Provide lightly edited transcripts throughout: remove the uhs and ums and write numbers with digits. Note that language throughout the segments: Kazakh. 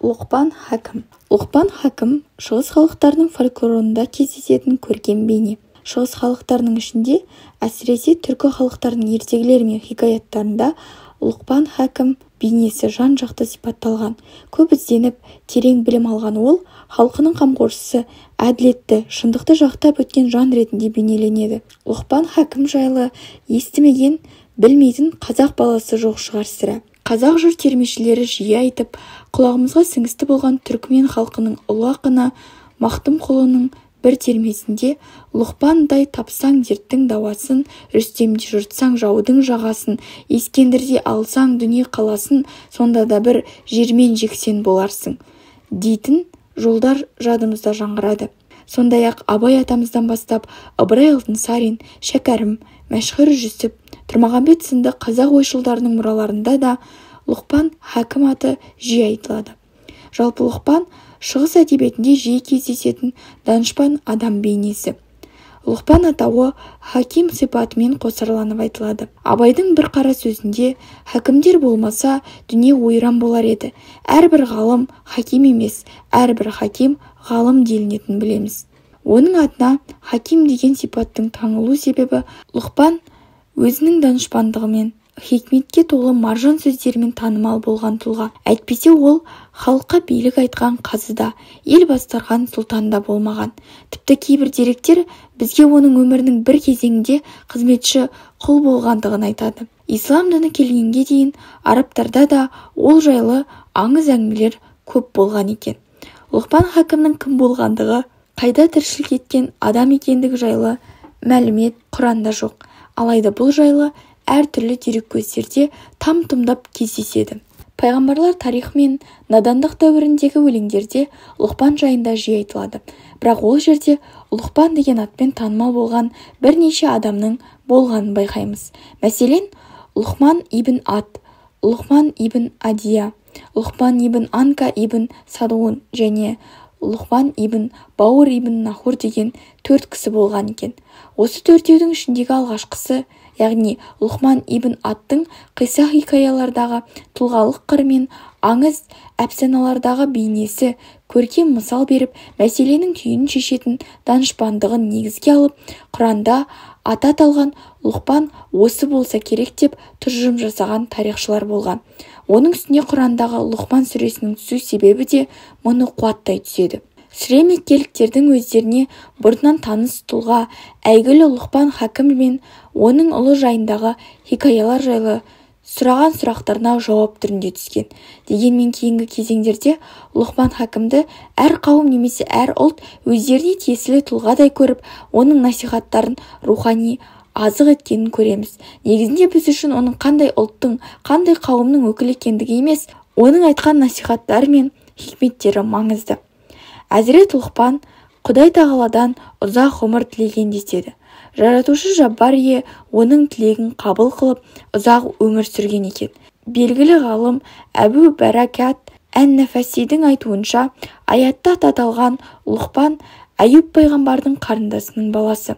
Лұқпан Хакім. Лұқпан Хакім шығыс халықтарының фольклорында кездесетін көркем бейне. Шығыс халықтарының ішінде, әсіресе түркі халықтарының ертегілері мен хикаяттарында Лұқпан Хакім бейнесі жан-жақты сипатталған. Көп ізденіп, терең білім алған ол, халқының қамқоршысы, әділетті, шындықты жақтап өткен жан ретінде бейнеленеді. Лұқпан Хакім жайлы естімеген, білмейтін қазақ баласы жоқ шығар сірә. Қазақ жыр термешілері жиі айтып, құлағымызға сіңісті болған түркімен халқының ұлы ақыны Мақтымқұлының бір термесінде Лұқпандай тапсаң дерттің дауасын, Рүстемде жыртсаң жаудың жағасын, Ескендірде алсаң дүние қаласын, сонда да бір жермен жексен боларсың дейтін жолдар жадымызда жаңғырады. Сондай-ақ Абай атамыздан бастап Ыбырай Алтынсарин, Шәкәрім, Мәшһүр Жүсіп, Тұрмағамбет сынды қазақ ойшылдарының мұраларында да Лұқпан Хакім аты жиі айтылады. Жалпы Лұқпан шығыс әдебиетінде жиі кездесетін данышпан адам бейнесі. Лұқпан атауы Хаким сипатымен қосарланып айтылады. Абайдың бір қара сөзінде хакімдер болмаса дүние ойран болар еді. Әрбір ғалым хаким емес, әрбір хаким ғалым делінетін білеміз. Оның атына хаким деген сипаттың таңылу себебі Лұқпан өзінің данышпандығымен, хикметке толы маржан сөздерімен танымал болған тұлға. Әйтпесе ол халыққа билік айтқан қазыда, ел басқарған сұлтанда болмаған. Тіпті кейбір деректер бізге оның өмірінің бір кезеңінде қызметші құл болғандығын айтады. Ислам діні келгенге дейін арабтарда да ол жайлы аңыз әңгімелер көп болған екен. Лұқпан Хакімнің кім болғандығы, қайда тіршілік еткен адам екендігі жайлы мәлімет Құранда жоқ. Алайда бұл жайлы әртүрлі дереккөздерде там-тұмдап кездеседі. Пайғамбарлар тарихы мен надандық дәуіріндегі өлеңдерде Лұқпан жайында жиі айтылады. Бірақ ол жерде Лұқпан деген атпен танымал болған бірнеше адамның болғанын байқаймыз. Мәселен, Лұқман ибн Ат, Лұқман ибн Адия, Лұқман ибн Анка ибн Садуун және Лұқман ибн Бауыр ибн Нахур деген 4 кісі болған екен. Осы төртеудің ішіндегі алғашқысы, яғни Лұқман ибн Аттың қисса хикаялардағы тұлғалық қыры мен аңыз әпсаналардағы бейнесі көркем мысал беріп, мәселенің түйінін шешетін данышпандығын негізге алып, Құранда аты аталған Лұқпан осы болса керек деп тұжырым жасаған тарихшылар болған. Оның үстіне Құрандағы Лұқман сүресінің түсу себебі де мұны қуаттай түседі. Сүре меккеліктердің өздеріне бұрыннан таныс тұлға әйгілі Лұқпан Хакім мен оның ұлы жайындағы хикаялар жайлы сұраған сұрақтарына жауап түрінде түскен. Дегенмен кейінгі кезеңдерде Лұқпан Хакімді әр қауым немесе әр ұлт өздеріне тиесілі тұлғадай көріп, оның насихаттарын рухани азық еткенін көреміз. Негізінде біз үшін оның қандай ұлттың, қандай қауымның өкілі екендігі емес, оның айтқан насихаттары мен хикметтері маңызды. Әзірет Лұқпан Құдай тағаладан ұзақ ғұмыр тілеген деседі. Жаратушы Жаббар ие оның тілегін қабыл қылып ұзақ өмір сүрген екен. Белгілі ғалым Әбу Бәракат ән-Нафасидің айтуынша, аятта аталған Лұқпан Әйюб пайғамбардың қарындасының баласы.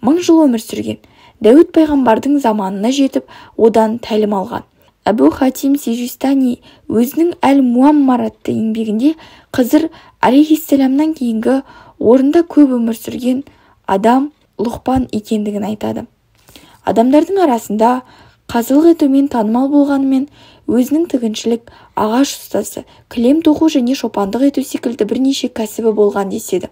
1000 жыл өмір сүрген. Дәуд пайғамбардың заманына жетіп, одан тәлім алған. Әбу Хатим Сижистани өзінің Әл-Муаммар атты еңбегінде Қызыр алейхиссаламнан кейінгі орында көп өмір сүрген адам Лұқпан екендігін айтады. Адамдардың арасында қазылық етумен танымал болғанымен, өзінің тігіншілік, ағаш ұстасы, кілем тоқу және шопандық ету секілді бірнеше кәсібі болған деседі.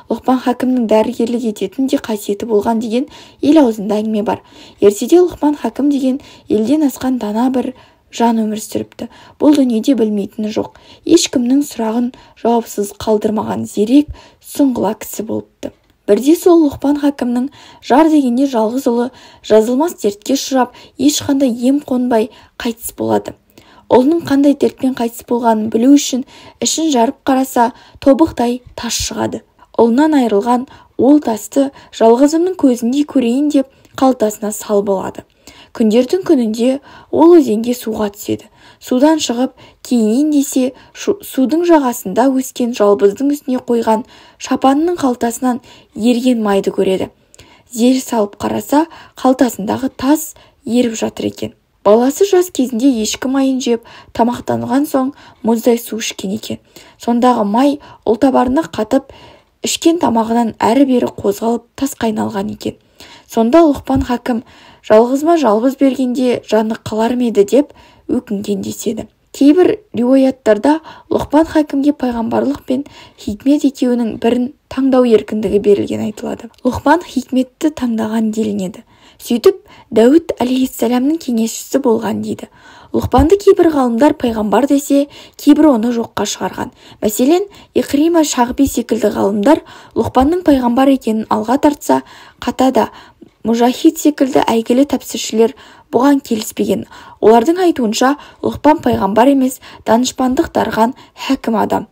Лұқпан Хакімнің дәрігерлік ететін де қасиеті болған деген ел аузында әңгіме бар. Ертеде Лұқман Хакім деген елден асқан дана бір жан өмір сүріпті. Бұл дүниеде білмейтіні жоқ. Ешкімнің сұрағын жауапсыз қалдырмаған зерек, сұңғыла кісі болыпты. Бірде сол Лұқпан Хакімнің жар дегенде жалғыз ұлы жазылмас дертке ұшырап, ешқандай ем қонбай қайтыс болады. Ұлының қандай дертпен қайтыс болғанын білу үшін ішін жарып қараса, тобықтай тас шығады. Ұлынан айырылған ол тасты жалғызымның көзіндей көрейін деп қалтасына салып алады. Күндердің күнінде ол өзенге суға түседі. Судан шығып, кейінен десе судың жағасында өскен жалбыздың үстіне қойған шапанының қалтасынан ерген майды көреді. Зер салып қараса, қалтасындағы тас еріп жатыр екен. Баласы жас кезінде ешкі майын жеп, тамақтанған соң мұздай су ішкен екен. Сондағы май ұлтабарына қатып, ішкен тамағынан әрі-бері қозғалып тасқа айналған екен. Сонда Лұқпан хакім жалғызма жалғыз бергенде жаны қалар ма еді деп өкінген деседі. Кейбір риуаяттарда Лұқпан хакімге пайғамбарлық пен хикмет екеуінің бірін таңдау еркіндігі берілген айтылады. Лұқпан хикметті таңдаған делінеді. Сөйтіп Дәуіт алейхиссаламның кеңесшісі болған дейді. Лұқпанды кейбір ғалымдар пайғамбар десе, кейбір оны жоққа шығарған. Мәселен, Иқрима Шағби секілді ғалымдар Лұқпанның пайғамбар екенін алға тартса, Қатада, Мұжахид секілді әйгілі тәпсіршілер бұған келіспеген. Олардың айтуынша, Лұқпан пайғамбар емес, данышпандық дарыған хәкім адам.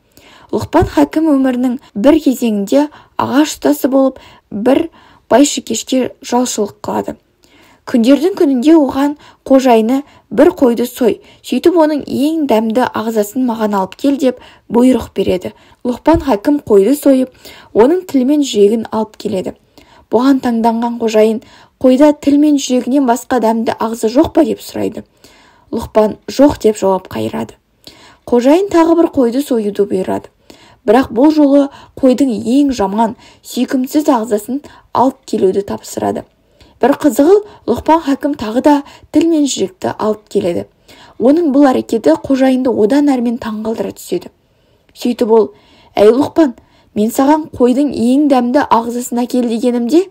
Лұқпан хәкім өмірінің бір кезеңінде ағаш ұстасы болып, бір байшыкешке жалшылық қылады. Күндердің күнінде оған қожайыны бір қойды сой, сөйтіп оның ең дәмді ағзасын маған алып кел деп бұйрық береді. Лұқпан хәкім қойды сойып, оның тілі мен жүрегін алып келеді. Бұған таңданған қожайын, қойда тіл мен жүрегінен басқа дәмді ағза жоқ па деп сұрайды. Лұқпан жоқ деп жауап қайырады. Қожайын тағы бір қойды союды бұйырады. Бірақ бұл жолы қойдың ең жаман, сүйкімсіз ағзасын алып келуді тапсырады. Бір қызығы, Лұқпан хәкім тағы да тіл мен жүректі алып келеді. Оның бұл әрекеті қожайынды одан әрмен таңғалдыра түседі. Сөйтіп ол, әй Лұқпан, мен саған қойдың ең дәмді ағзасын әкел дегенімде,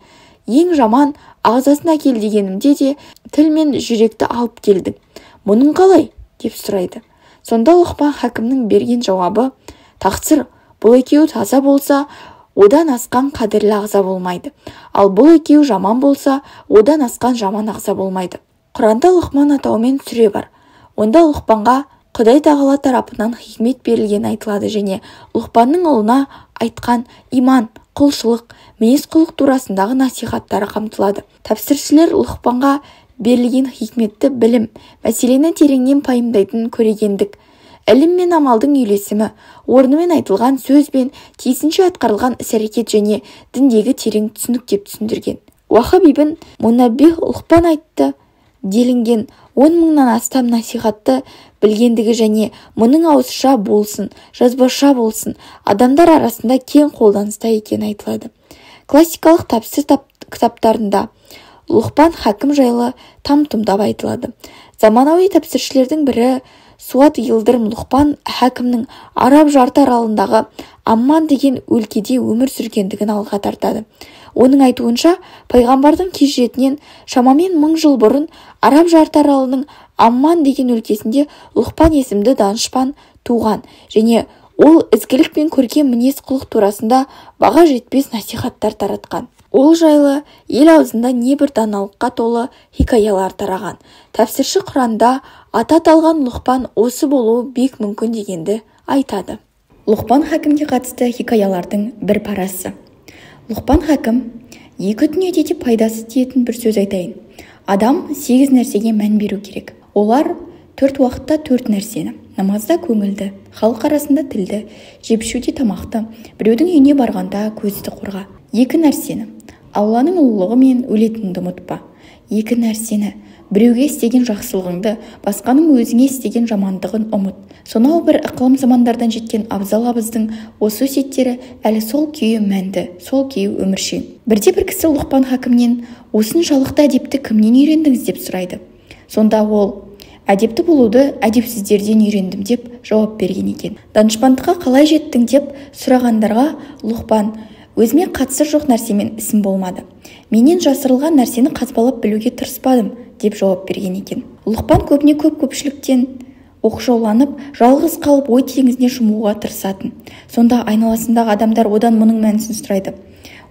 ең жаман ағзасын әкел дегенімде де тіл мен жүректі алып келдің. Мұның қалай? Деп сұрайды. Сонда Лұқпан хәкімнің берген жауабы, тақсыр, бұл екеуі таза болса, одан асқан қадірлі ағза болмайды. Ал бұл екеуі жаман болса, одан асқан жаман ағза болмайды. Құранда Лұқман атауымен сүре бар. Онда Лұқпанға Құдай тағала тарапынан хикмет берілген айтылады және Лұқпанның ұлына айтқан иман, құлшылық, мінез-құлық турасындағы насихаттары қамтылады. Тәпсіршілер Лұқпанға берілген хикметті білім, мәселені тереңнен пайымдайтын көрегендік, ілім мен амалдың үйлесімі, орнымен айтылған сөз бен тиісінше атқарылған іс-әрекет және діндегі терең түсінік деп түсіндірген. Уахаб ибн Мунаббих Лұқпан айтты делінген 10 мыңнан астам насихатты білгендігі және мұның ауызша болсын, жазбаша болсын, адамдар арасында кең қолданыста екен айтылады. Классикалық тәпсір кітаптарында Лұқпан хәкім жайлы там-тұмдап айтылады. Заманауи тәпсіршілердің бірі Суат Йылдырым Лұқпан хәкімнің араб жарты аралындағы Амман деген өлкеде өмір сүргендігін алға тартады. Оның айтуынша, пайғамбардың хижретінен шамамен 1000 жыл бұрын араб жарты аралының Амман деген өлкесінде Лұқпан есімді данышпан туған және ол ізгілік пен көркем мінез-құлық турасында баға жетпес насихаттар таратқан. Ол жайлы ел аузында небір даналыққа толы хикаялар тараған. Тәпсірші Құранда аты аталған Лұқпан осы болуы бек мүмкін дегенді айтады. Лұқпан хәкімге қатысты хикаялардың бір парасы. Лұқпан хәкім екі дүниеде де пайдасы тиетін бір сөз айтайын. Адам 8 нәрсеге мән беру керек. Олар 4 уақытта 4 нәрсені. Намазда көңілді, халық арасында тілді, жеп-ішуде тамақты, біреудің үйіне барғанда көзді қорға. 2 нәрсені. Алланың ұлылығы мен өлетінді ұмытпа. 2 нәрсені. Біреуге істеген жақсылығыңды, басқаның өзіңе істеген жамандығын ұмыт. Сонау бір ықылым замандардан жеткен абзал абыздың осы өсиеттері әлі сол күйі мәнді, сол күйі өміршең. Бірде бір кісі Лұқпан хәкімнен осыншалықты әдепті кімнен үйрендіңіз деп сұрайды. Сонда ол, әдепті болуды әдепсіздерден үйрендім деп жауап берген екен. Данышпандыққа қалай жеттің деп сұрағандарға Лұқпан, өзіме қатысы жоқ нәрсемен ісім болмады. Менен жасырылған нәрсені қазбалап білуге тырыспадым деп жауап берген екен. Лұқпан көбіне көпшіліктен оқшауланып, жалғыз қалып ой теңізіне шомуға тырысатын. Сонда айналасындағы адамдар одан мұның мәнісін сұрайды.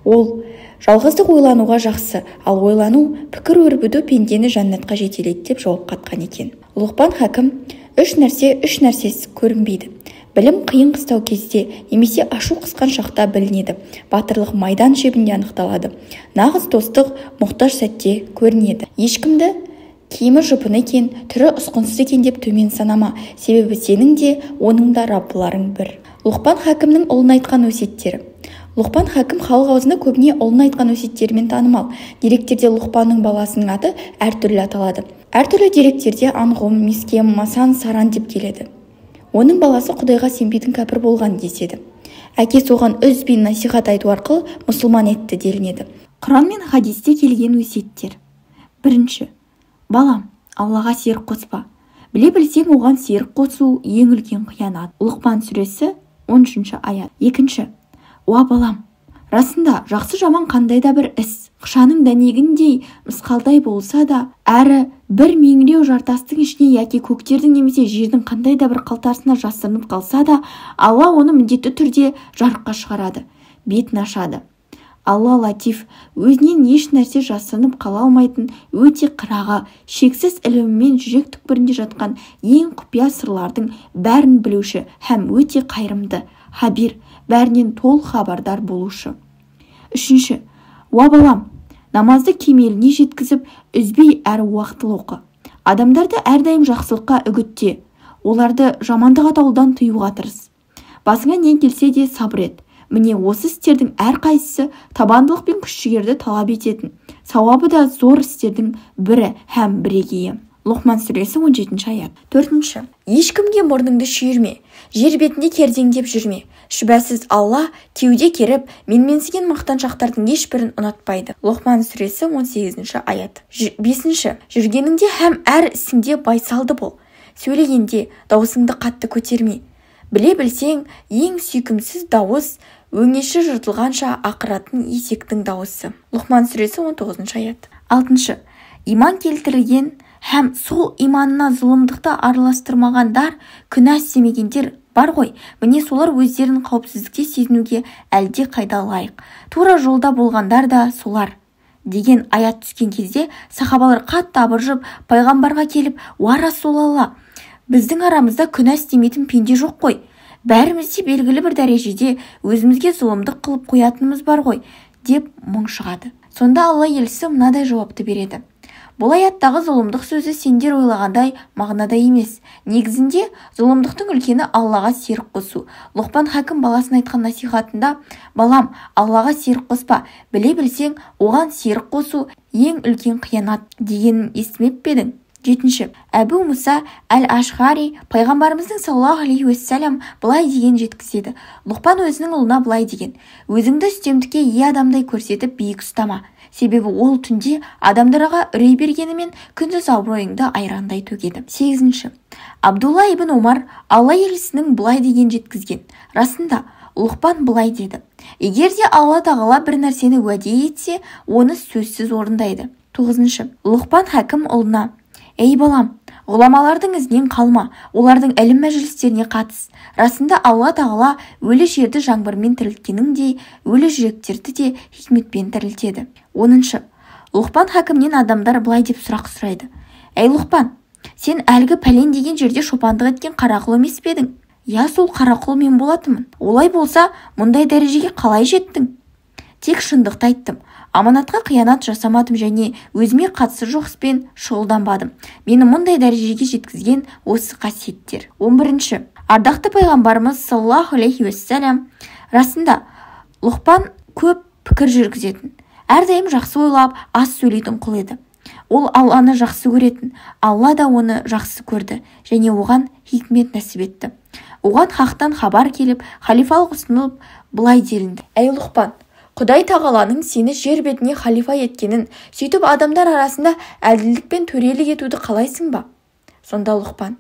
Ол, жалғыздық ойлануға жақсы, ал ойлану пікір өрбіду пендені жаннатқа жетелейді деп жауап қатқан екен. Лұқпан хәкім, 3 нәрсесі көрінбейді. Білім қиын қыстау кезде немесе ашу қысқан шақта білінеді. Батырлық майдан шебінде анықталады. Нағыз достық мұқтаж сәтте көрінеді. Ешкімді киімі жұпын екен, түрі ұсқынсыз екен деп төмен санама. Себебі сенің де, оның да Раббыларың бір. Лұқпан хәкімнің ұлына айтқан өсиеттері. Лұқпан хакім халық аузында көбіне ұлына айтқан өсиеттерімен танымал. Деректерде Лұқпанның баласының аты әртүрлі аталады. Әртүрлі деректерде Анғұм, Мискем, Масан, Саран деп келеді. Оның баласы Құдайға сенбейтін кәпір болған деседі. Әкесі оған үзбей насихат айту арқылы мұсылман етті делінеді. Құран мен хадисте келген өсиеттер. Бірінші: балам, Аллаға серік қоспа. Біле білсең, оған серік қосу ең үлкен қиянат. Лұқман сүресі 13 аят. Екінші: уа балам, расында жақсы жаман қандай да бір іс қышаның дәнегіндей мысқалдай болса да, әрі бір меңіреу жартастың ішіне яки көктердің немесе жердің қандай да бір қалтарысына жасырынып қалса да, Алла оны міндетті түрде жарыққа шығарады, бетін ашады. Алла латиф, өзінен еш нәрсе жасырынып қала алмайтын, өте қырағы, шексіз ілімімен жүрек түкпірінде жатқан ең құпия сырлардың бәрін білуші һәм өте қайырымды, хабир, бәрінен толық хабардар болушы. Үшінші: уа балам, намазды кемеліне жеткізіп, үзбей әрі уақытылы оқы. Адамдарды әрдайым жақсылыққа үгітте, оларды жамандық атаулыдан тыюға тырыс. Басыңа не келсе де сабыр ет. Міне осы істердің әрқайсысы табандылық пен күш-жігерді талап ететін, сауабы да зор істердің бірі һәм бірегейі. Лұқман сүресі 17 аят. Төртінші: ешкімге мұрныңды шүйірме, жер бетінде кердеңдеп жүрме. Шүбәсіз Алла кеуде керіп, менменсіген мақтаншақтардың ешбірін ұнатпайды. Лұқман сүресі 18 аят. Бесінші: жүргеніңде һәм әр ісіңде байсалды бол. Сөйлегенде дауысыңды қатты көтерме. Біле білсең, ең сүйкімсіз дауыс өңеші жыртылғанша ақыратын есектің дауысы. Лұқман сүресі 19 аят. Алтыншы: иман келтірілген һәм сол иманына зұлымдықты араластырмағандар, күнә істемегендер бар ғой, міне солар өздерін қауіпсіздікте сезінуге әлде қайда лайық. Тура жолда болғандар да солар. Деген аят түскен кезде сахабалар қатты абыржып, пайғамбарға келіп: уа Расулалла, біздің арамызда күнә істемейтін пенде жоқ қой. Бәрімізде белгілі бір дәрежеде өзімізге зұлымдық қылып қоятынымыз бар ғой, деп мұң шығады. Сонда Алла елшісі мынадай жауапты береді: бұл аяттағы зұлымдық сөзі сендер ойлағандай мағынада емес. Негізінде зұлымдықтың үлкені Аллаға серік қосу. Лұқпан хакім баласына айтқан насихатында: балам, Аллаға серік қоспа, біле білсең, оған серік қосу ең үлкен қиянат дегенін естімеп пе едің? Жетінші: Әбу Мұса әл-Ашғари пайғамбарымыздың саллаллаху алейхи уассалам былай деген жеткізеді. Лұқпан өзінің ұлына былай деген: өзіңді үстемдікке ие адамдай көрсетіп биік ұстама. Себебі ол түнде адамдарға үрей бергенімен күндіз абыройыңды айрандай төгеді. Сегізінші: Абдулла ибн Омар Алла елшісінің былай деген жеткізген: расында Лұқпан былай деді: егер де Алла тағала бір нәрсені уәде етсе, оны сөзсіз орындайды. Тоғызыншы: Лұқпан хакім ұлына: ей балам, ғұламалардың ізінен қалма, олардың ілім мәжілістеріне қатыс. Расында Алла тағала өлі жерді жаңбырмен тірілткеніндей, өлі жүректерді де хикметпен тірілтеді. Оныншы: Лұқпан хакімнен адамдар былай деп сұрақ сұрайды: ей Лұқпан, сен әлгі пәлен деген жерде шопандық еткен қарақұл емес пе едің? Я, сол қарақұл мен болатынмын. Олай болса, мұндай дәрежеге қалай жеттің? Тек шындықты айттым. Аманатқа қиянат жасамадым және өзіме қатысы жоқ іспен шұғылданбадым. Мені мұндай дәрежеге жеткізген осы қасиеттер. 11. Ардақты пайғамбарымыз саллаллаху алейхи уассалам: расында Лұқпан көп пікір жүргізетін, әрдайым жақсы ойлап, аз сөйлейтін құл еді. Ол Алланы жақсы көретін, Алла да оны жақсы көрді және оған хикмет нәсіп етті. Оған хақтан хабар келіп, халифалық ұсынылып, былай делінді: әй Лұқпан, Құдай тағаланың сені жер бетіне халифа еткенін, сөйтіп адамдар арасында әділдік пен төрелік етуді қалайсың ба? Сонда Лұқпан: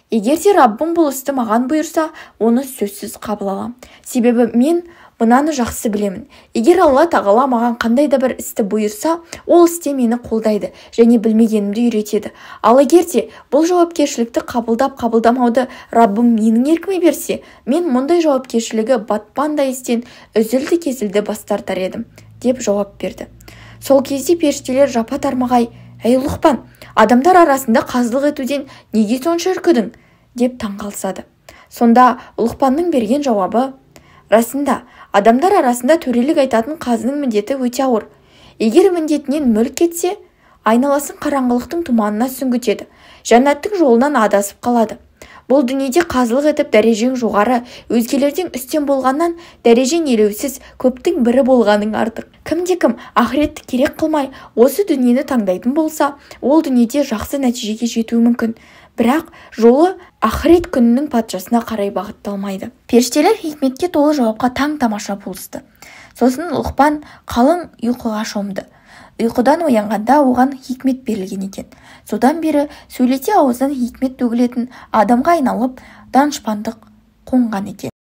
егер де Раббым бұл істі маған бұйырса, оны сөзсіз қабыл алам. Себебі мен мынаны жақсы білемін. Егер Алла тағала маған қандай да бір істі бұйырса, ол істе мені қолдайды және білмегенімді үйретеді. Ал егер де бұл жауапкершілікті қабылдап-қабылдамауды Раббым менің еркіме берсе, мен мұндай жауапкершілігі батпандай істен үзілді-кесілді бас тартар едім, деп жауап берді. Сол кезде періштелер жапа-тармағай: әй Лұқпан, адамдар арасында қазылық етуден неге сонша үркідің? деп таңғалсады. Сонда Лұқпанның берген жауабы: расында адамдар арасында төрелік айтатын қазының міндеті өте ауыр. Егер міндетінен мүлк кетсе, айналасын қараңғылықтың тұманына сүңгітеді, жәннаттың жолынан адасып қалады. бұл дүниеде қазылық етіп дәрежең жоғары, өзгелерден үстем болғаннан дәрежең елеусіз, көптің бірі болғаның артық. Кім ақыретті керек қылмай осы дүниені таңдайтын болса, ол дүниеде жақсы нәтижеге жетуі мүмкін. Бірақ жолы ақырет күнінің патшасына қарай бағытталмайды. Періштелер хикметке толы жауапқа таң-тамаша болысты. Сосын Лұқпан қалың ұйқыға шомды. Ұйқыдан оянғанда оған хикмет берілген екен. Содан бері сөйлете аузынан хикмет төгілетін адамға айналып данышпандық қонған екен.